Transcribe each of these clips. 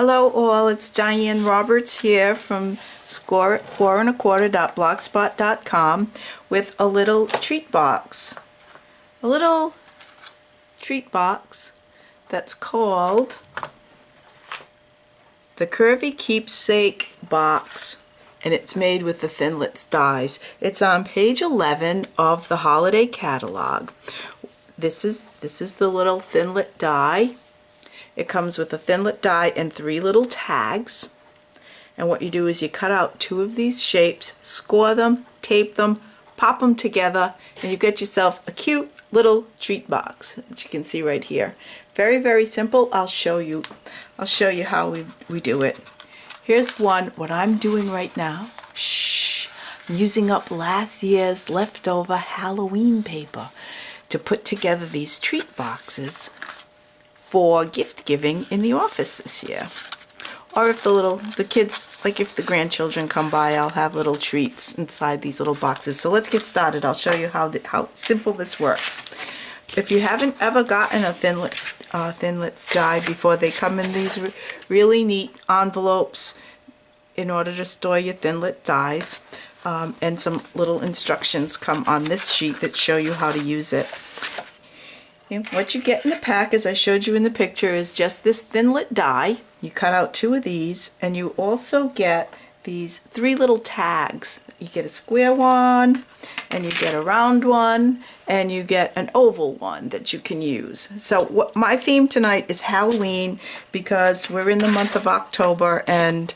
Hello all, it's Diane Roberts here from score4.25.blogspot.com with a little treat box. A little treat box that's called the Curvy Keepsake Box, and it's made with the Thinlits dies. It's on page 11 of the holiday catalog. This is the little Thinlit die. It comes with a Thinlit die and 3 little tags. And what you do is you cut out 2 of these shapes, score them, tape them, pop them together, and you get yourself a cute little treat box that you can see right here. Very, very simple. I'll show you how we do it. Here's one, what I'm doing right now. I'm using up last year's leftover Halloween paper to put together these treat boxes for gift giving in the office this year. Or if the kids, like if the grandchildren come by, I'll have little treats inside these little boxes. So let's get started. I'll show you how simple this works. If you haven't ever gotten a Thinlits die before, they come in these really neat envelopes in order to store your Thinlit dies. And some little instructions come on this sheet that show you how to use it. And what you get in the pack, as I showed you in the picture, is just this Thinlit die. You cut out 2 of these, and you also get these 3 little tags. You get a square one, and you get a round one, and you get an oval one that you can use. So my theme tonight is Halloween, because we're in the month of October, and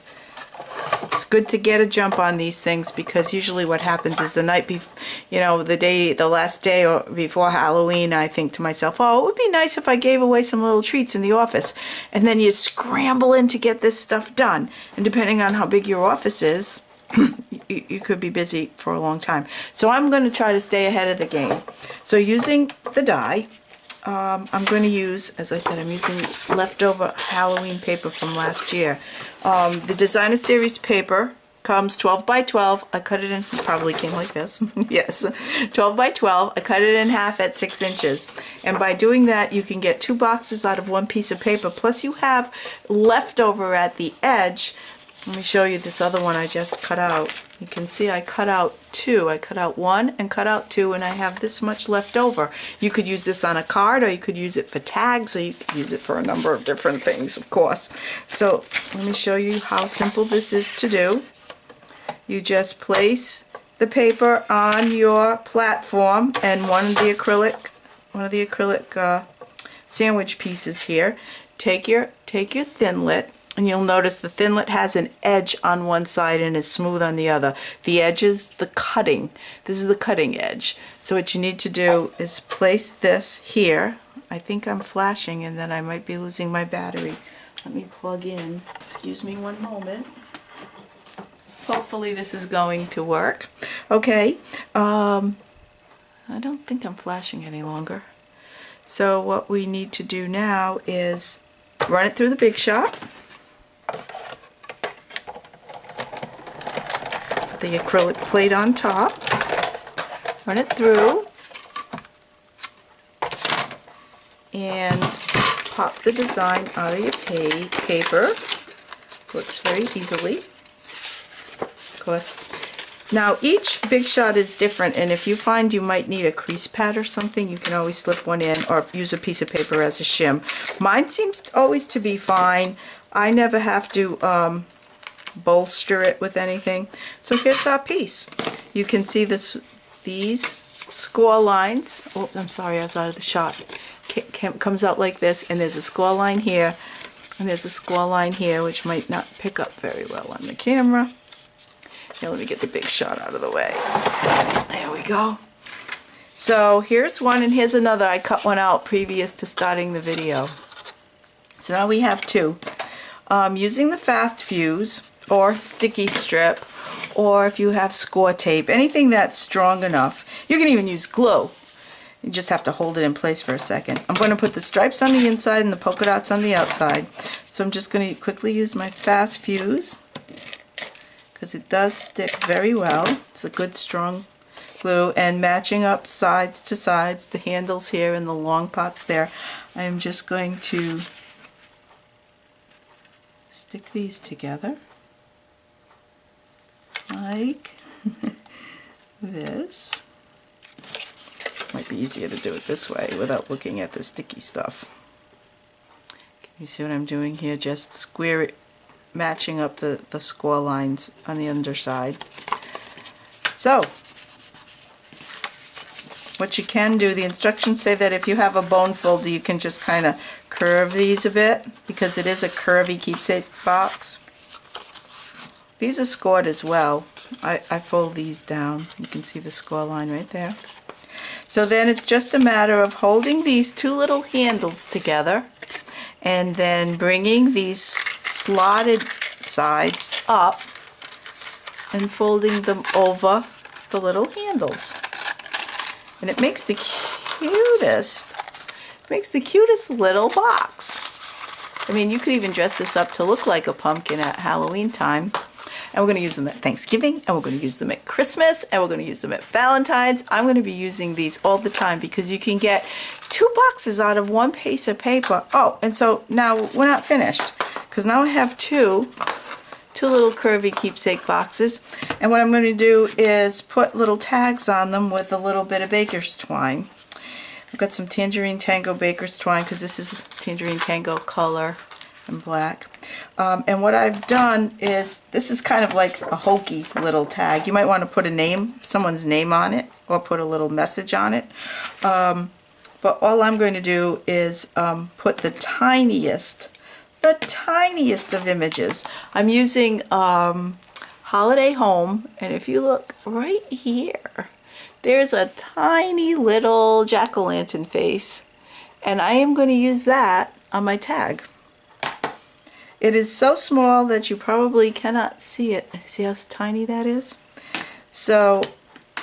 it's good to get a jump on these things, because usually what happens is the night before, the last day or before Halloween, I think to myself, oh, it would be nice if I gave away some little treats in the office. And then you scramble in to get this stuff done. And depending on how big your office is, you could be busy for a long time. So I'm going to try to stay ahead of the game. So using the die, I'm going to use, as I said, I'm using leftover Halloween paper from last year. The Designer Series paper comes 12 by 12. I cut it in, it probably came like this. Yes, 12 by 12. I cut it in half at 6 inches. And by doing that, you can get 2 boxes out of 1 piece of paper. Plus you have leftover at the edge. Let me show you this other one I just cut out. You can see I cut out 2. I cut out 1 and cut out 2, and I have this much left over. You could use this on a card, or you could use it for tags, or you could use it for a number of different things, of course. So let me show you how simple this is to do. You just place the paper on your platform, and one of the acrylic sandwich pieces here. Take your Thinlit. And you'll notice the Thinlit has an edge on one side and is smooth on the other. The edge is the cutting. This is the cutting edge. So what you need to do is place this here. I think I'm flashing and then I might be losing my battery. Let me plug in. Excuse me one moment. Hopefully this is going to work. Okay. I don't think I'm flashing any longer. So what we need to do now is run it through the Big Shot. The acrylic plate on top, run it through, and pop the design out of your paper. Works very easily, of course. Now each Big Shot is different, and if you find you might need a crease pad or something, you can always slip one in or use a piece of paper as a shim. Mine seems always to be fine. I never have to bolster it with anything. So here's our piece. You can see these score lines. Oh, I'm sorry, I was out of the shot. Comes out like this, and there's a score line here, and there's a score line here, which might not pick up very well on the camera. Now let me get the Big Shot out of the way. There we go. So here's one, and here's another. I cut one out previous to starting the video. So now we have 2. Using the fast fuse or sticky strip, or if you have score tape, anything that's strong enough. You can even use glue. You just have to hold it in place for a second. I'm going to put the stripes on the inside and the polka dots on the outside. So I'm just going to quickly use my fast fuse, because it does stick very well. It's a good strong glue, and matching up sides to sides, the handles here and the long parts there. I am just going to stick these together like this. Might be easier to do it this way without looking at the sticky stuff. Can you see what I'm doing here? Just square it, matching up the score lines on the underside. So, what you can do, the instructions say that if you have a bone folder, you can just kind of curve these a bit, because it is a curvy keepsake box. These are scored as well. I fold these down. You can see the score line right there. So then it's just a matter of holding these two little handles together and then bringing these slotted sides up and folding them over the little handles. And it makes the cutest little box. I mean, you could even dress this up to look like a pumpkin at Halloween time. And we're going to use them at Thanksgiving, and we're going to use them at Christmas, and we're going to use them at Valentine's. I'm going to be using these all the time because you can get 2 boxes out of 1 piece of paper. Oh, and so now we're not finished, because now I have two little curvy keepsake boxes. And what I'm going to do is put little tags on them with a little bit of baker's twine. I've got some Tangerine Tango baker's twine, because this is Tangerine Tango color and black. And what I've done is, this is kind of like a hokey little tag. You might want to put a name, someone's name on it, or put a little message on it. But all I'm going to do is put the tiniest of images. I'm using Holiday Home, and if you look right here, there's a tiny little jack-o'-lantern face, and I am going to use that on my tag. It is so small that you probably cannot see it. See how tiny that is? So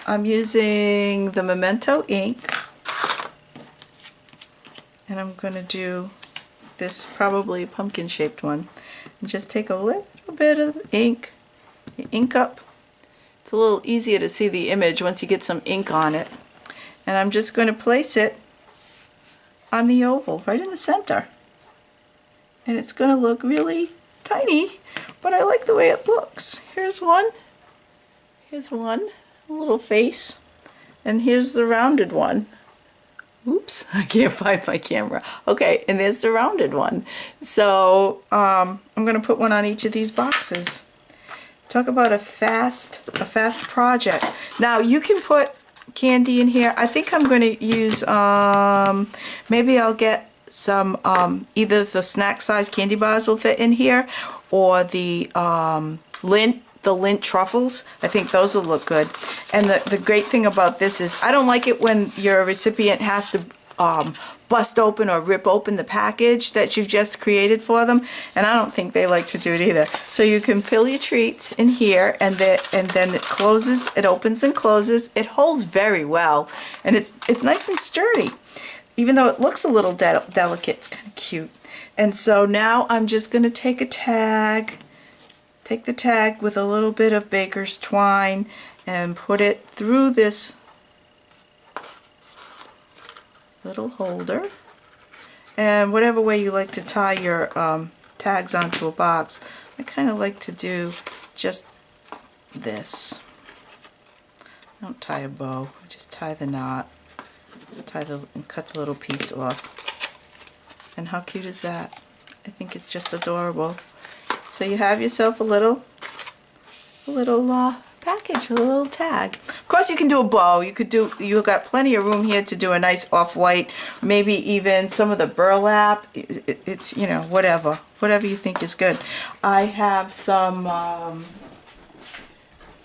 I'm using the Memento ink, and I'm going to do this probably pumpkin shaped one. And just take a little bit of ink, you ink up. It's a little easier to see the image once you get some ink on it. And I'm just going to place it on the oval, right in the center. And it's going to look really tiny, but I like the way it looks. Here's one, a little face, and here's the rounded one. Oops, I can't find my camera. Okay, and there's the rounded one. So I'm going to put one on each of these boxes. Talk about a fast project. Now you can put candy in here. I think I'm going to use, maybe I'll get some, either the snack size candy bars will fit in here, or the lint truffles. I think those will look good. And the great thing about this is, I don't like it when your recipient has to bust open or rip open the package that you've just created for them, and I don't think they like to do it either. So you can fill your treats in here, and then it closes, it opens and closes. It holds very well, and it's nice and sturdy. Even though it looks a little delicate, it's kind of cute. And so now I'm just going to take the tag with a little bit of baker's twine and put it through this little holder. And whatever way you like to tie your tags onto a box, I kind of like to do just this. I don't tie a bow, I just tie the knot. And cut the little piece off. And how cute is that? I think it's just adorable. So you have yourself a little package with a little tag. Of course, you can do a bow. You've got plenty of room here to do a nice off-white, maybe even some of the burlap. It's, you know, whatever you think is good. I have some.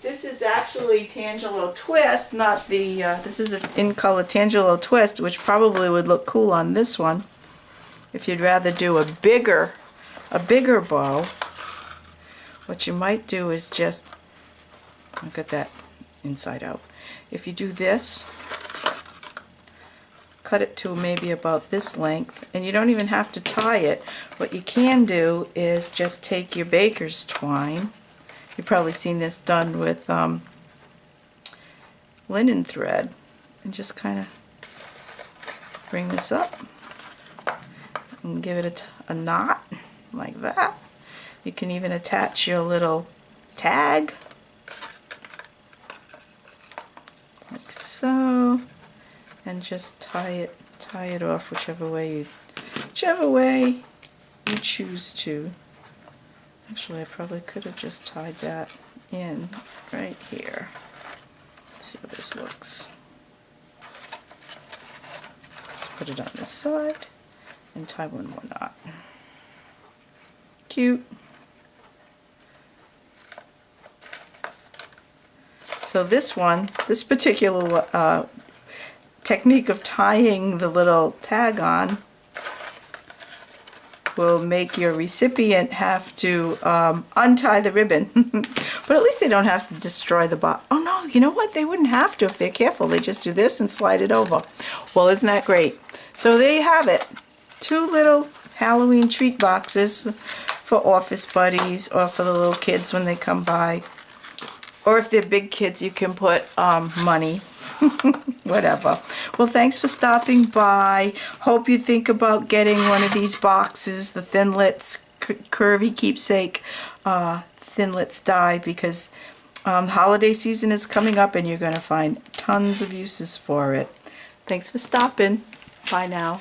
This is actually Tangelo Twist, not the, this is an in color Tangelo Twist, which probably would look cool on this one. If you'd rather do a bigger bow, what you might do is just, look at that inside out. If you do this, cut it to maybe about this length, and you don't even have to tie it. What you can do is just take your baker's twine. You've probably seen this done with linen thread, and just kind of bring this up and give it a knot like that. You can even attach your little tag, like so, and just tie it off whichever way you choose to. Actually, I probably could have just tied that in right here. Let's see how this looks. Let's put it on this side and tie one more knot. Cute. So this particular technique of tying the little tag on will make your recipient have to untie the ribbon. But at least they don't have to destroy the box. Oh no, you know what? They wouldn't have to if they're careful. They just do this and slide it over. Well, isn't that great? So there you have it. 2 little Halloween treat boxes for office buddies or for the little kids when they come by. Or if they're big kids, you can put money. Whatever. Well, thanks for stopping by. Hope you think about getting one of these boxes, the Thinlits Curvy Keepsake Thinlits die, because the holiday season is coming up and you're going to find tons of uses for it. Thanks for stopping. Bye now.